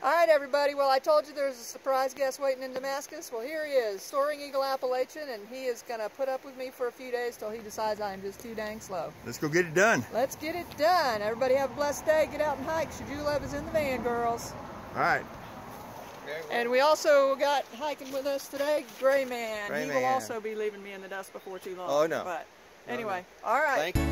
All right, everybody. Well, I told you there's a surprise guest waiting in Damascus. Well, here he is, Soaring Eagle Appalachian, and he is going to put up with me for a few days till he decides I'm just too dang slow. Let's go get it done. Let's get it done. Everybody have a blessed day. Get out and hike. Shajulab is in the van, girls. All right. And we also got hiking with us today, Gray Man. Gray He Man. will also be leaving me in the dust before too long. Oh, no. But anyway, no. All right. Thank you.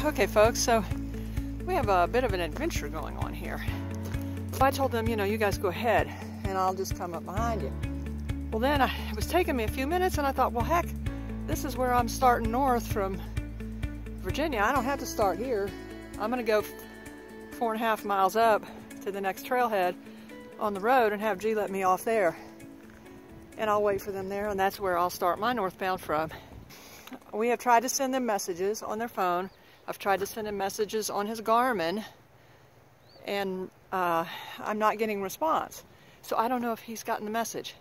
Okay, folks, so we have a bit of an adventure going on here. I told them, you know, you guys go ahead and I'll just come up behind you. Well, then it was taking me a few minutes and I thought, well, heck, this is where I'm starting north from Virginia. I don't have to start here. I'm going to go 4.5 miles up to the next trailhead on the road and have G let me off there. And I'll wait for them there, and that's where I'll start my northbound from. We have tried to send them messages on their phone. I've tried to send him messages on his Garmin, and I'm not getting response. So I don't know if he's gotten the message.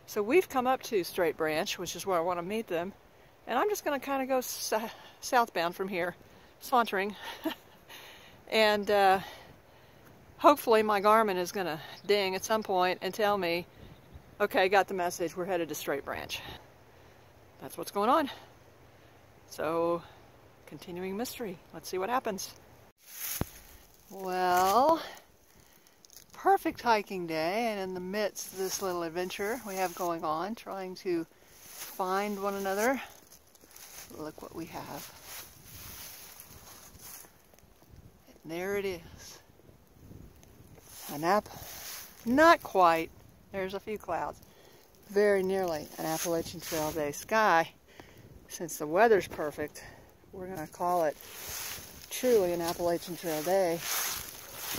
So we've come up to Straight Branch, which is where I want to meet them, and I'm just going to kind of go southbound from here, sauntering. And hopefully my Garmin is going to ding at some point and tell me, okay, got the message, we're headed to Straight Branch. That's what's going on. So, continuing mystery. Let's see what happens. Well, perfect hiking day, and in the midst of this little adventure we have going on, trying to find one another. Look what we have. And there it is. An not quite. There's a few clouds. Very nearly an Appalachian Trail day. Sky, since the weather's perfect, we're going to call it truly an Appalachian Trail day.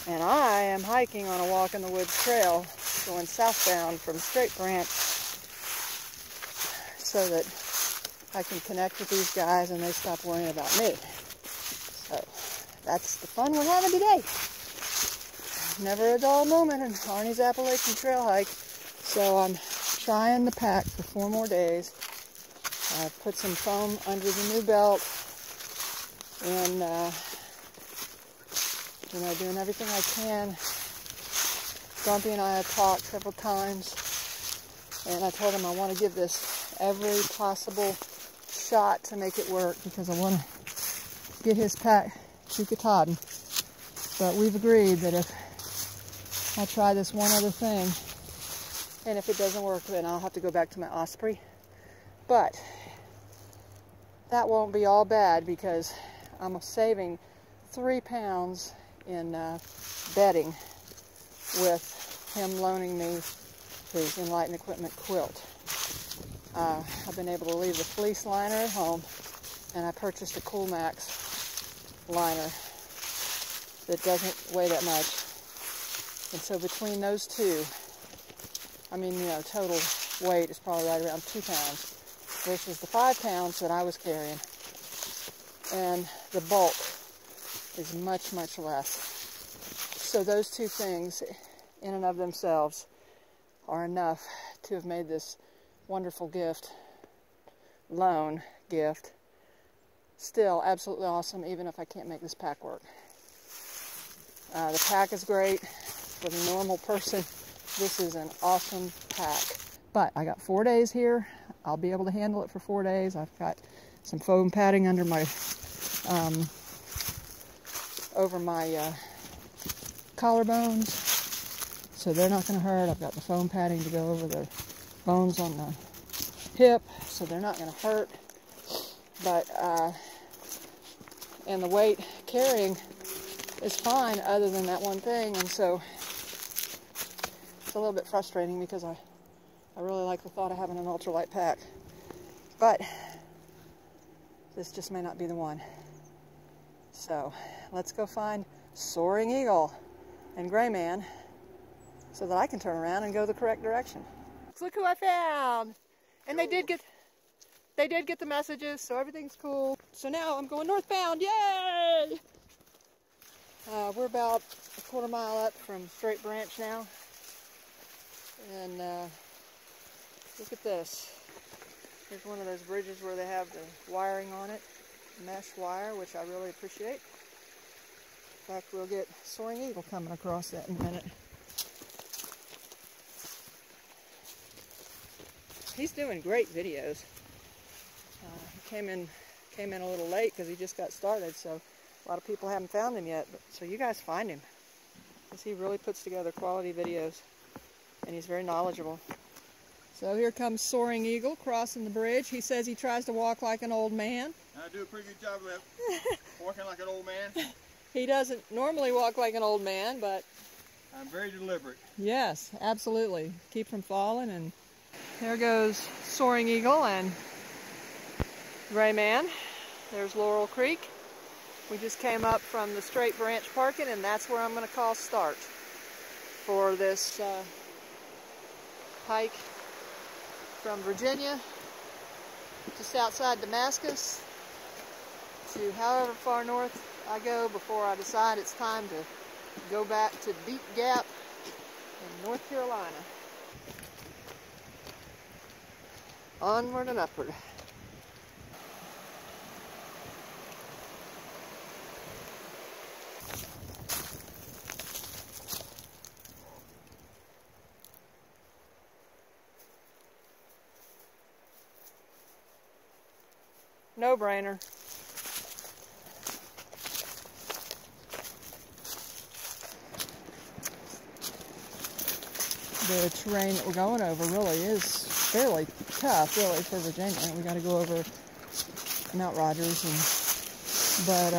And I am hiking on a Walk in the Woods trail going southbound from Straight Branch so that I can connect with these guys and they stop worrying about me. So that's the fun we're having today. Never a dull moment in Arnie's Appalachian Trail hike. So I'm trying to pack for 4 more days. I've put some foam under the new belt and you know, doing everything I can. Grumpy and I have talked several times, and I told him I want to give this every possible shot to make it work because I want to get his pack chukatadin. But we've agreed that if I try this one other thing, and if it doesn't work, then I'll have to go back to my Osprey. But that won't be all bad because I'm saving 3 pounds in bedding with him loaning me his Enlighten Equipment quilt. I've been able to leave the fleece liner at home, and I purchased a Cool Max liner that doesn't weigh that much. And so between those two, I mean, you know, total weight is probably right around 2 pounds versus the 5 pounds that I was carrying. And the bulk is much, much less. So those two things in and of themselves are enough to have made this wonderful gift, loan gift, still absolutely awesome even if I can't make this pack work. The pack is great. For the normal person, this is an awesome pack. But I got 4 days here. I'll be able to handle it for 4 days. I've got some foam padding under my over my collarbones, so they're not going to hurt. I've got the foam padding to go over the bones on the hip, so they're not going to hurt. But and the weight carrying is fine other than that one thing, and so it's a little bit frustrating because I really like the thought of having an ultralight pack. But this just may not be the one. So let's go find Soaring Eagle and Gray Man so that I can turn around and go the correct direction. Look who I found! And they did get the messages, so everything's cool. So now I'm going northbound, yay! We're about a 1/4 mile up from Straight Branch now. And look at this. Here's one of those bridges where they have the wiring on it, mesh wire, which I really appreciate. In fact, we'll get Soaring Eagle coming across that in a minute. He's doing great videos. He came in a little late because he just got started, so a lot of people haven't found him yet. So you guys find him, because he really puts together quality videos, and he's very knowledgeable. So here comes Soaring Eagle crossing the bridge. He says he tries to walk like an old man. I do a pretty good job of walking like an old man. He doesn't normally walk like an old man, but I'm very deliberate. yes, absolutely. Keep from falling. And there goes Soaring Eagle and Gray Man. There's Laurel Creek. We just came up from the straight branch parking, and that's where I'm going to call start for this hike from Virginia, just outside Damascus, to however far north I go before I decide it's time to go back to Deep Gap in North Carolina. Onward and upward. No-brainer. The terrain that we're going over really is fairly tough, really, for Virginia. We got to go over Mount Rogers, but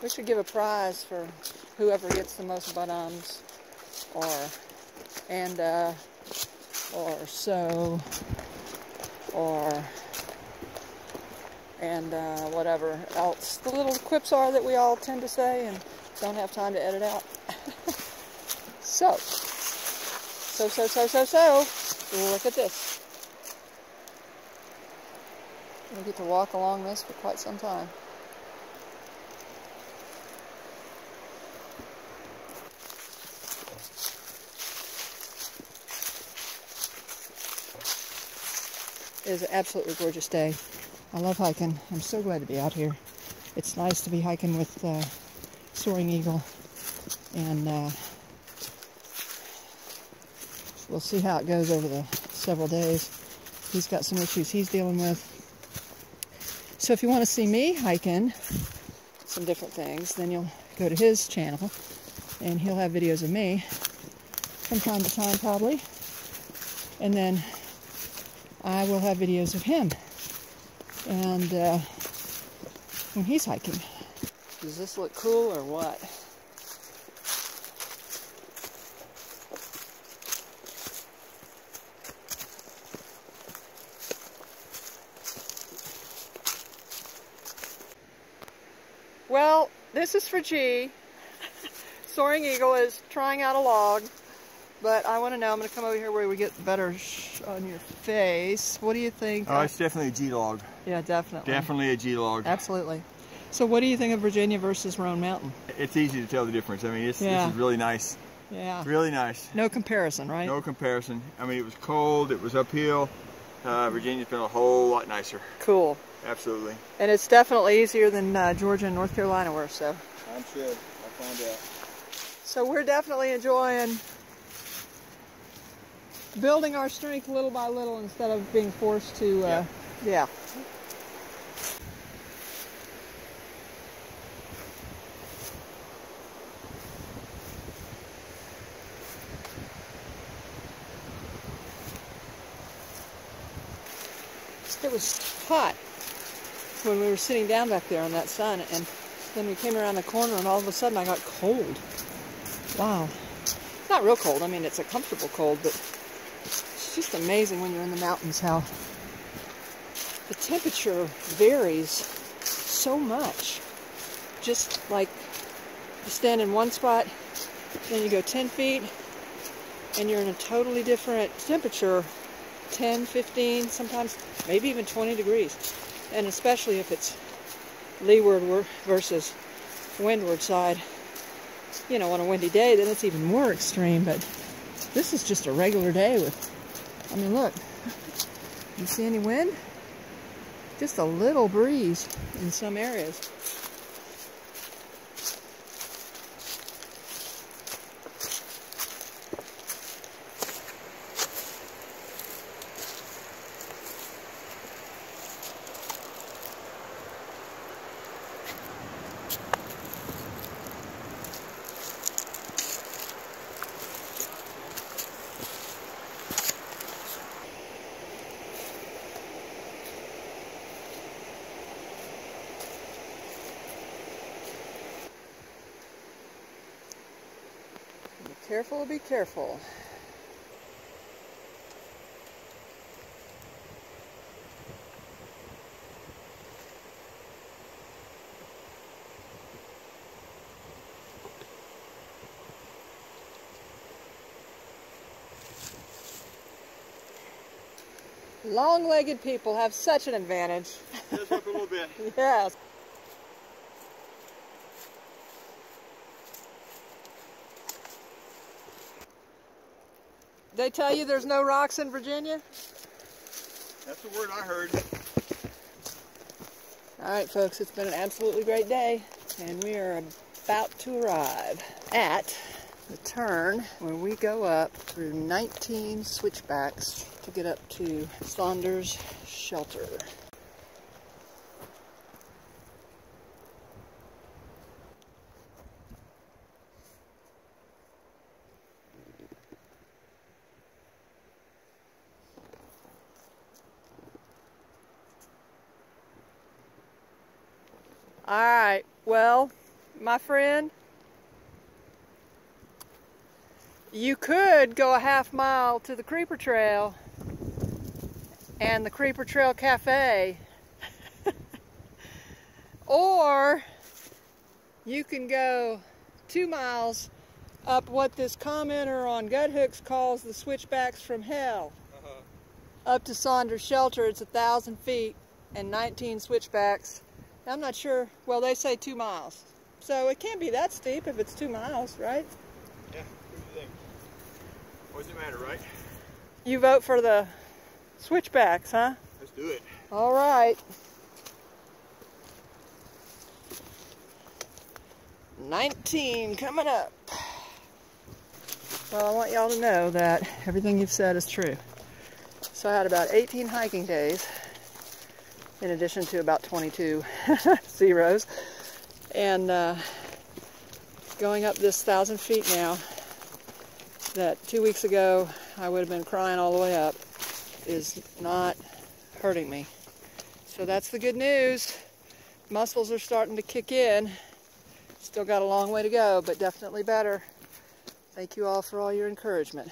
we should give a prize for whoever gets the most buttons, or so, or whatever else the little quips are that we all tend to say and don't have time to edit out. So, look at this. We'll get to walk along this for quite some time. It is an absolutely gorgeous day. I love hiking. I'm so glad to be out here. It's nice to be hiking with Soaring Eagle, and we'll see how it goes over the several days. He's got some issues he's dealing with. So if you want to see me hiking some different things, then you'll go to his channel, and he'll have videos of me from time to time, probably. And then I will have videos of him, and when he's hiking. Does this look cool or what? Well, this is for G. Soaring Eagle is trying out a log, but I want to know, I'm going to come over here where we get better on your face. What do you think? Oh, it's definitely a G-log. Yeah, definitely. Definitely a G-log. Absolutely. So what do you think of Virginia versus Roan Mountain? It's easy to tell the difference. I mean, this is really nice. Yeah. Really nice. No comparison, right? No comparison. I mean, it was cold, it was uphill. Virginia's been a whole lot nicer. Cool. Absolutely. And it's definitely easier than Georgia and North Carolina were, so. I'm sure. I'll find out. So we're definitely enjoying building our strength little by little instead of being forced to, yeah. It was hot when we were sitting down back there in that sun, and then we came around the corner and all of a sudden I got cold. Wow. Not real cold, I mean it's a comfortable cold, but it's just amazing when you're in the mountains how the temperature varies so much. Just like you stand in one spot, then you go 10 feet, and you're in a totally different temperature 10, 15, sometimes maybe even 20 degrees. And especially if it's leeward versus windward side. You know, on a windy day, then it's even more extreme. But this is just a regular day with, I mean, look. You see any wind? Just a little breeze in some areas. Be careful, be careful. Long-legged people have such an advantage. Just up a little bit. Yes. They tell you there's no rocks in Virginia? That's the word I heard. All right, folks, it's been an absolutely great day, and we are about to arrive at the turn where we go up through 19 switchbacks to get up to Saunders Shelter. All right, well, my friend, you could go a half mile to the Creeper Trail and the Creeper Trail Cafe, or you can go 2 miles up what this commenter on Gut Hooks calls the switchbacks from hell. Up to Saunders Shelter. It's 1,000 feet and 19 switchbacks. I'm not sure, well, they say 2 miles. So it can't be that steep if it's 2 miles, right? Yeah, what do you think? What does it matter, right? You vote for the switchbacks, huh? Let's do it. All right. 19 coming up. Well, I want y'all to know that everything you've said is true. So I had about 18 hiking days, in addition to about 22 zeros. And going up this 1,000 feet now, that 2 weeks ago I would have been crying all the way up, is not hurting me. So that's the good news. Muscles are starting to kick in. Still got a long way to go, but definitely better. Thank you all for all your encouragement.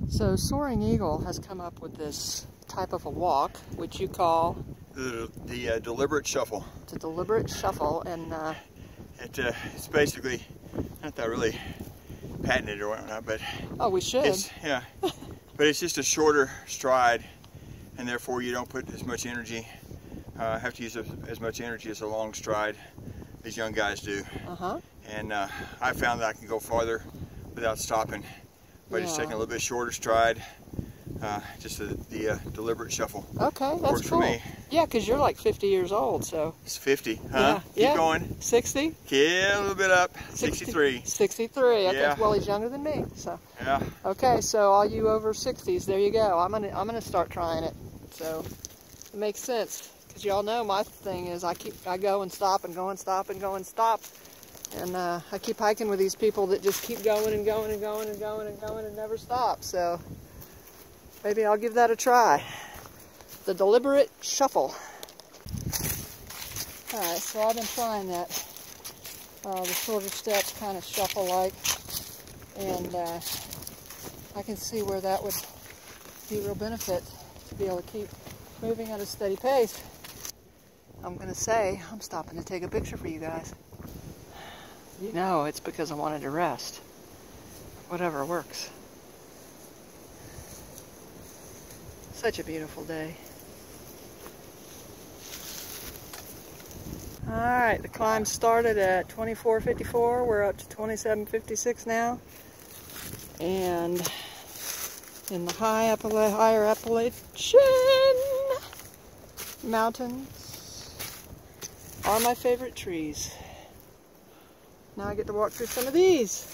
So Soaring Eagle has come up with this type of a walk, which you call the deliberate shuffle. It's a deliberate shuffle, and it's basically, not that really patented or whatnot, but oh, we should. Yeah, but it's just a shorter stride, and therefore you don't put as much energy. Have to use as much energy as a long stride. These young guys do. And I found that I can go farther without stopping. But it's taking a little bit shorter stride, just the deliberate shuffle. Okay, that's works cool. For me. Yeah, because you're like 50 years old, so. It's 50, huh? Yeah. Keep going. 60? Yeah, a little bit up. 63. 63. Okay, yeah. Well, he's younger than me, so. Yeah. Okay, so all you over 60s, there you go. I'm gonna start trying it. So it makes sense, because y'all know my thing is I go and stop and go and stop and go and stop. And I keep hiking with these people that just keep going and going and going and going and going and never stop. So maybe I'll give that a try. The deliberate shuffle. Alright, so I've been trying that. The shorter steps, kind of shuffle-like. And I can see where that would be a real benefit to be able to keep moving at a steady pace. I'm going to say I'm stopping to take a picture for you guys. You know, it's because I wanted to rest. Whatever works. Such a beautiful day. Alright, the climb started at 24:54. We're up to 27:56 now. And in the higher Appalachian mountains are my favorite trees. Now I get to walk through some of these.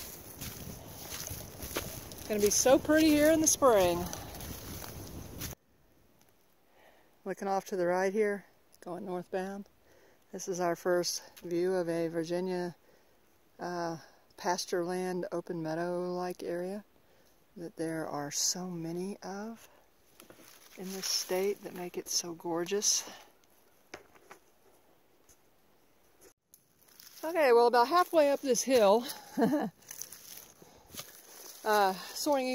It's going to be so pretty here in the spring. Looking off to the right here, going northbound. This is our first view of a Virginia pasture land, open meadow-like area that there are so many of in this state that make it so gorgeous. Okay, well, about halfway up this hill, Soaring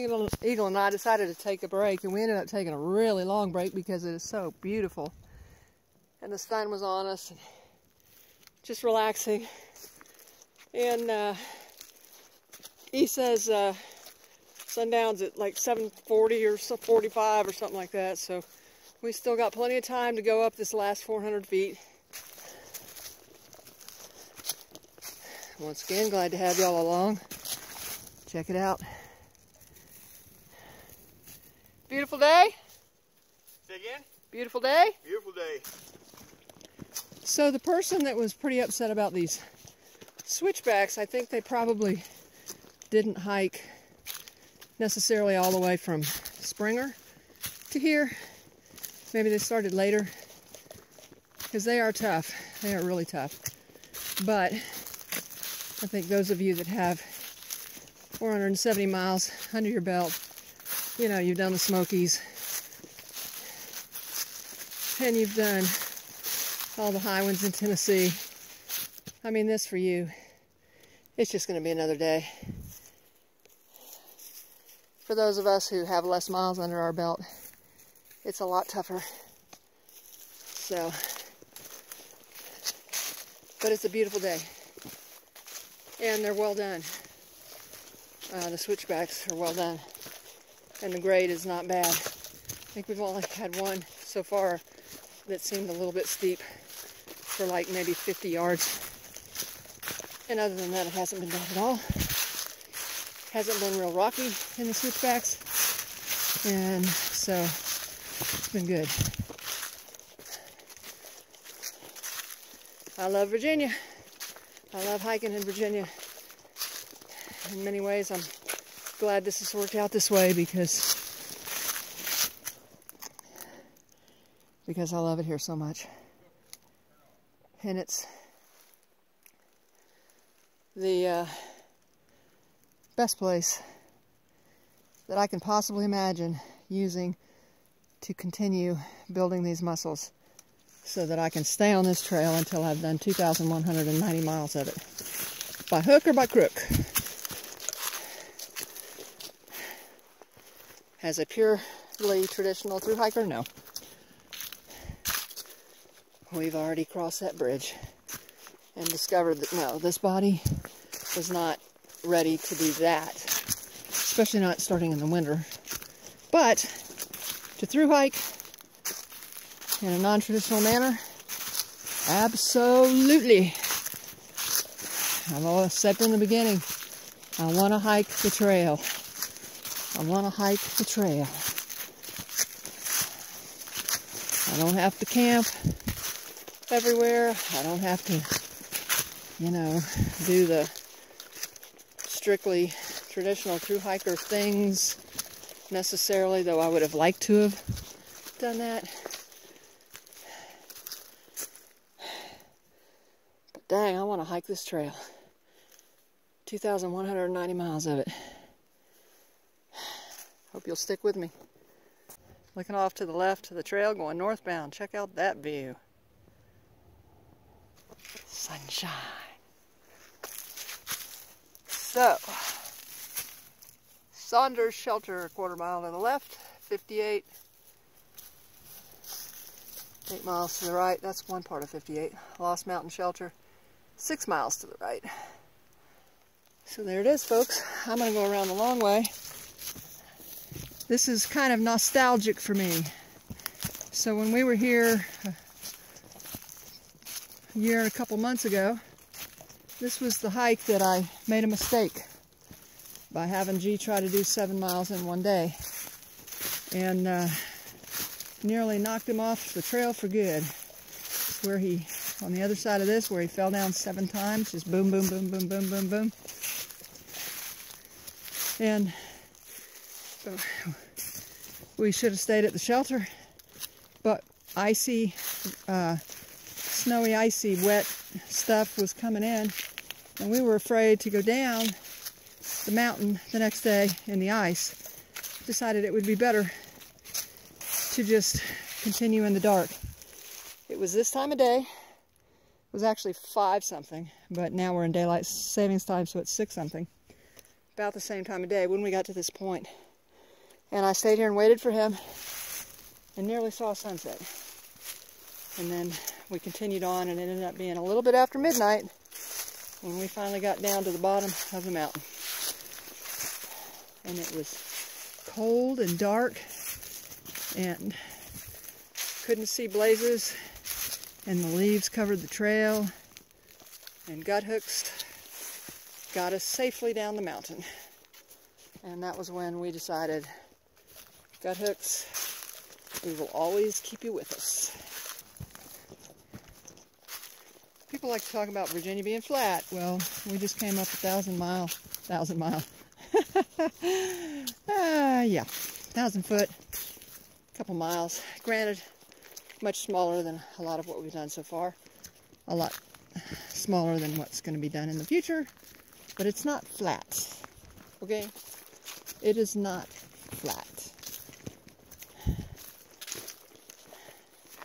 Eagle and I decided to take a break, and we ended up taking a really long break because it is so beautiful. And the sun was on us, and just relaxing. And he says sundown's at like 7:40 or 45 or something like that, so we still got plenty of time to go up this last 400 feet. Once again, glad to have y'all along. Check it out. Beautiful day? Say again? Beautiful day? Beautiful day. So the person that was pretty upset about these switchbacks, I think they probably didn't hike necessarily all the way from Springer to here. Maybe they started later, because they are tough. They are really tough. But I think those of you that have 470 miles under your belt, you know, you've done the Smokies, and you've done all the high ones in Tennessee. I mean, this for you, it's just going to be another day. For those of us who have less miles under our belt, it's a lot tougher. So, but it's a beautiful day. And they're well done. The switchbacks are well done. And the grade is not bad. I think we've only had one so far that seemed a little bit steep for like maybe 50 yards. And other than that, it hasn't been bad at all. Hasn't been real rocky in the switchbacks. And so, it's been good. I love Virginia. I love hiking in Virginia. In many ways, I'm glad this has worked out this way because I love it here so much. And it's the best place that I can possibly imagine using to continue building these muscles so that I can stay on this trail until I've done 2,190 miles of it. By hook or by crook. As a purely traditional thru hiker, no. We've already crossed that bridge and discovered that no, this body was not ready to do that. Especially not starting in the winter. But to thru hike in a non-traditional manner, absolutely. I've always said from the beginning, I want to hike the trail. I want to hike the trail. I don't have to camp everywhere. I don't have to, you know, do the strictly traditional thru hiker things necessarily, though I would have liked to have done that. But dang, I want to hike this trail. 2,190 miles of it. Hope you'll stick with me. Looking off to the left of the trail, going northbound. Check out that view. Sunshine. So, Saunders Shelter, a quarter mile to the left, 58. 8 miles to the right. That's one part of 58. Lost Mountain Shelter, 6 miles to the right. So there it is, folks. I'm going to go around the long way. This is kind of nostalgic for me. So when we were here a year and a couple months ago, this was the hike that I made a mistake by having G try to do 7 miles in one day. And nearly knocked him off the trail for good. It's where he, on the other side of this, where he fell down 7 times, just boom, boom, boom, boom, boom, boom, boom. And we should have stayed at the shelter, but icy, snowy, icy, wet stuff was coming in, and we were afraid to go down the mountain the next day in the ice. Decided it would be better to just continue in the dark. It was this time of day. It was actually 5 something, but now we're in daylight savings time, so it's 6 something. About the same time of day when we got to this point. And I stayed here and waited for him and nearly saw sunset. And then we continued on, and it ended up being a little bit after midnight when we finally got down to the bottom of the mountain. And it was cold and dark and couldn't see blazes, and the leaves covered the trail, and gut hooks got us safely down the mountain. And that was when we decided, gut hooks, we will always keep you with us. People like to talk about Virginia being flat. Well, we just came up 1,000 mile. Yeah, 1,000 foot, couple miles. Granted, much smaller than a lot of what we've done so far. A lot smaller than what's going to be done in the future. But it's not flat, okay? It is not flat.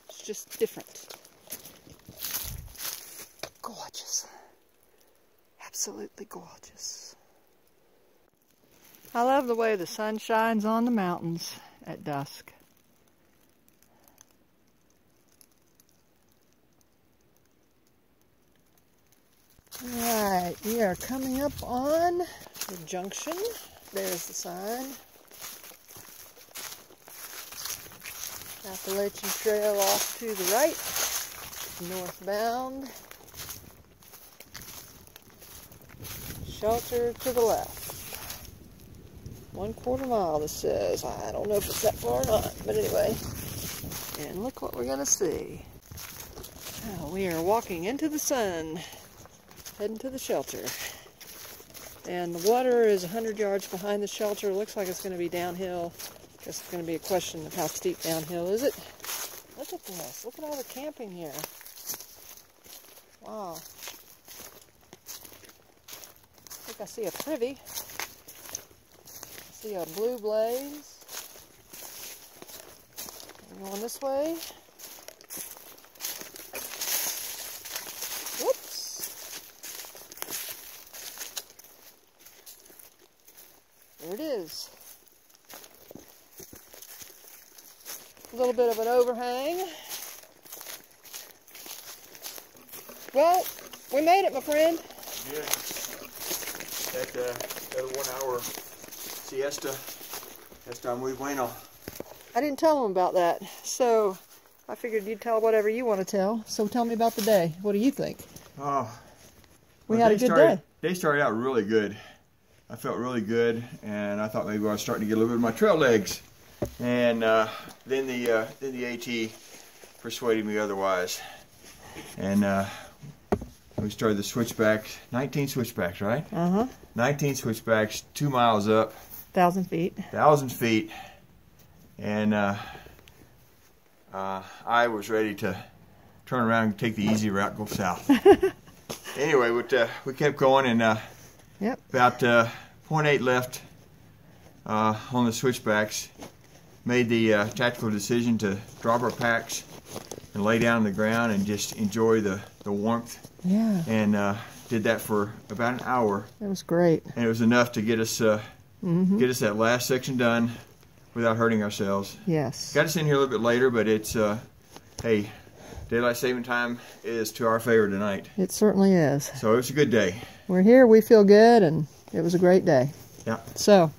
It's just different. Gorgeous. Absolutely gorgeous. I love the way the sun shines on the mountains at dusk. Alright, we are coming up on the junction. There's the sign. Appalachian Trail off to the right, northbound. Shelter to the left. 1/4 mile, this says. I don't know if it's that far or not, but anyway. And look what we're going to see. Oh, we are walking into the sun. Heading to the shelter. And the water is 100 yards behind the shelter. Looks like it's going to be downhill. Guess it's going to be a question of how steep downhill is it. Look at this. Look at all the camping here. Wow. I think I see a privy. I see a blue blaze. I'm going this way. There it is. A little bit of an overhang. Well, we made it, my friend. Yeah. That 1 hour siesta. That's time we went on. I didn't tell them about that, so I figured you'd tell whatever you want to tell. So tell me about the day. What do you think? Oh, we had a good day. They started out really good. I felt really good, and I thought maybe I was starting to get a little bit of my trail legs. And then the AT persuaded me otherwise. And we started the switchback, 19 switchbacks, right? 19 switchbacks, 2 miles up. 1,000 feet. 1,000 feet. And I was ready to turn around and take the easy route, go south. Anyway, we kept going, and yep. About 0.8 left on the switchbacks. Made the tactical decision to drop our packs and lay down on the ground and just enjoy the warmth. Yeah. And did that for about an hour. It was great. And it was enough to get us that last section done without hurting ourselves. Yes. Got us in here a little bit later, but it's Hey, daylight saving time is to our favor tonight. It certainly is. So it was a good day. We're here, we feel good, and it was a great day. Yeah. So,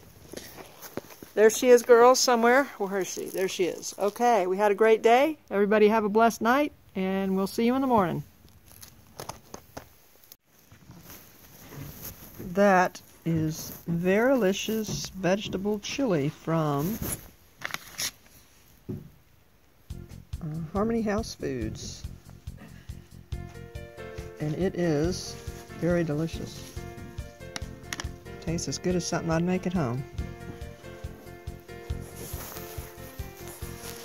there she is, girls, somewhere. Where is she? There she is. Okay, we had a great day. Everybody have a blessed night, and we'll see you in the morning. That is Verilicious vegetable chili from Harmony House Foods. And it is very delicious. Tastes as good as something I'd make at home.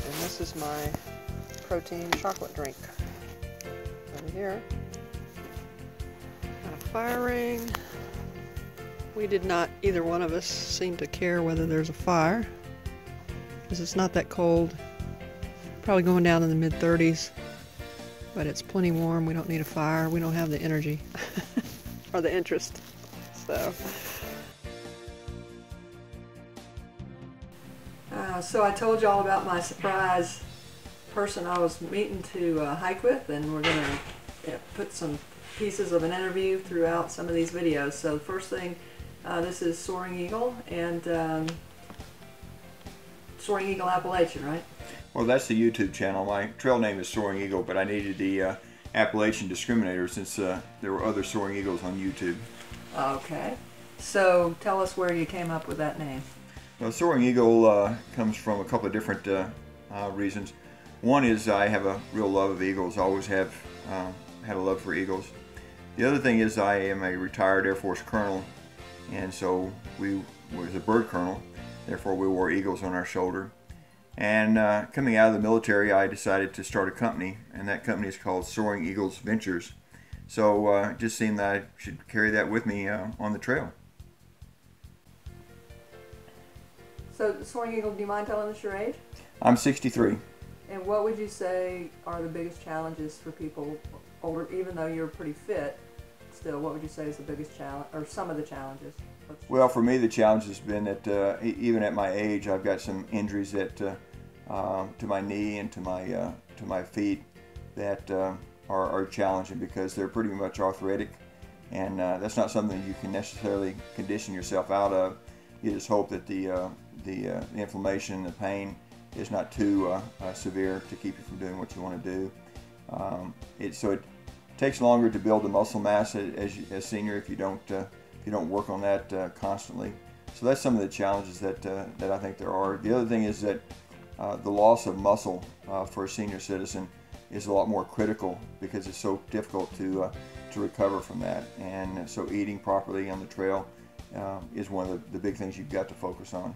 And this is my protein chocolate drink. Over here. Got a fire ring. We did not, either one of us, seem to care whether there's a fire, because it's not that cold. Probably going down in the mid-30s, but it's plenty warm. We don't need a fire. We don't have the energy or the interest. So I told you all about my surprise person I was meeting to hike with, and we're going to put some pieces of an interview throughout some of these videos. So the first thing, this is Soaring Eagle, and Soaring Eagle Appalachian, right? Well, that's the YouTube channel. My trail name is Soaring Eagle, but I needed the Appalachian discriminator since there were other Soaring Eagles on YouTube. Okay. So tell us where you came up with that name. Well, Soaring Eagle comes from a couple of different reasons. One is I have a real love of eagles. I always have had a love for eagles. The other thing is I am a retired Air Force colonel, and so we was a bird colonel. Therefore, we wore eagles on our shoulder. And coming out of the military, I decided to start a company, and that company is called Soaring Eagles Ventures. So it just seemed that I should carry that with me on the trail. So, Soaring Eagle, do you mind telling us your age? I'm 63. And what would you say are the biggest challenges for people older, even though you're pretty fit, still, what would you say is the biggest challenge, or some of the challenges? Well, for me, the challenge has been that even at my age, I've got some injuries that to my knee and to my feet that are challenging because they're pretty much arthritic, and that's not something you can necessarily condition yourself out of. You just hope that the inflammation and the pain is not too severe to keep you from doing what you want to do. So it takes longer to build the muscle mass as senior if you don't work on that constantly. So that's some of the challenges that I think there are. The other thing is that the loss of muscle for a senior citizen is a lot more critical because it's so difficult to recover from that. And so eating properly on the trail is one of the big things you've got to focus on.